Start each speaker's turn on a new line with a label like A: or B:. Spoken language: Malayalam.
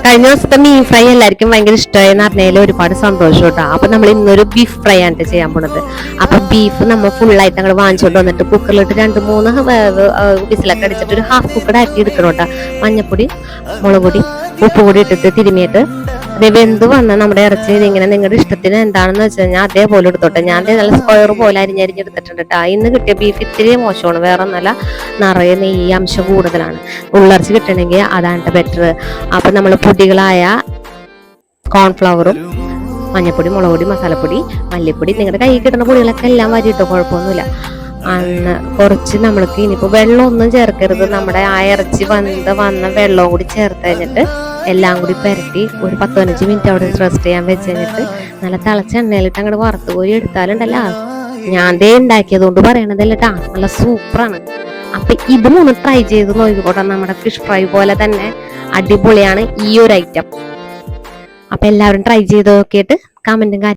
A: കഴിഞ്ഞ ദിവസത്തെ മീൻ ഫ്രൈ എല്ലാവർക്കും ഭയങ്കര ഇഷ്ടമായെന്ന് അറിഞ്ഞതിൽ ഒരുപാട് സന്തോഷം കേട്ടോ. അപ്പൊ നമ്മൾ ഇന്നൊരു ബീഫ് ഫ്രൈ ആണ് ചെയ്യാൻ പോണത്. അപ്പൊ ബീഫ് നമ്മൾ ഫുള്ളായിട്ട് ഞങ്ങൾ വാങ്ങിച്ചോണ്ട് വന്നിട്ട് കുക്കറിലിട്ട് 2-3 വിസിലൊക്കെ അടിച്ചിട്ട് ഒരു ഹാഫ് കുക്കഡ് ആക്കി എടുക്കണം കേട്ടോ. മഞ്ഞപ്പൊടി, മുളക് പൊടി, ഉപ്പ് കൂടി ഇട്ടിട്ട് തിരുമിയിട്ട് വെന്ത് വന്ന നമ്മുടെ ഇറച്ചി ഇങ്ങനെ നിങ്ങളുടെ ഇഷ്ടത്തിന് എന്താണെന്ന് വെച്ച് കഴിഞ്ഞാൽ അതേപോലെ എടുത്തോട്ടെ. ഞാൻ നല്ല സ്ക്വയർ പോലെ അരിഞ്ഞെടുത്തിട്ടുണ്ട് കേട്ടോ. ഇന്ന് കിട്ടിയ ബീഫ് ഇത്തിരി മോശമാണ്, വേറെ ഒന്നല്ല, നിറയെ നെയ്യ് അംശം കൂടുതലാണ്. ഉള്ളർച്ചി കിട്ടണമെങ്കിൽ അതാണ് ബെറ്റർ. അപ്പൊ നമ്മൾ പൊടികളായ കോൺഫ്ലവറും മഞ്ഞപ്പൊടി, മുളക് പൊടി, മസാലപ്പൊടി, മല്ലിപ്പൊടി, നിങ്ങളുടെ കയ്യിൽ കിട്ടുന്ന പൊടികളൊക്കെ എല്ലാം വരിട്ടോ, കുഴപ്പമൊന്നുമില്ല. അന്ന് കുറച്ച് നമ്മൾക്ക് ഇനിയിപ്പോൾ വെള്ളമൊന്നും ചേർക്കരുത്. നമ്മുടെ ആ ഇറച്ചി വന്ന വെള്ളവും കൂടി ചേർത്ത് കഴിഞ്ഞിട്ട് എല്ലാം കൂടി പുരട്ടി ഒരു 10-15 മിനിറ്റ് അവിടെ റെസ്റ്റ് ചെയ്യാൻ വെച്ച് കഴിഞ്ഞിട്ട് നല്ല തിളച്ച എണ്ണയിലിട്ട് അങ്ങോട്ട് വറുത്ത് പോയി എടുത്താലുണ്ടല്ലോ. ഞാൻ ദേ ഉണ്ടാക്കിയത് കൊണ്ട് പറയണതല്ല കേട്ടാ, നല്ല സൂപ്പറാണ്. അപ്പൊ ഇത് 3 ട്രൈ ചെയ്ത് നോക്കിക്കോട്ടെ. നമ്മുടെ ഫിഷ് ഫ്രൈ പോലെ തന്നെ അടിപൊളിയാണ് ഈ ഒരു ഐറ്റം. അപ്പൊ എല്ലാവരും ട്രൈ ചെയ്ത് നോക്കിയിട്ട് കമന്റും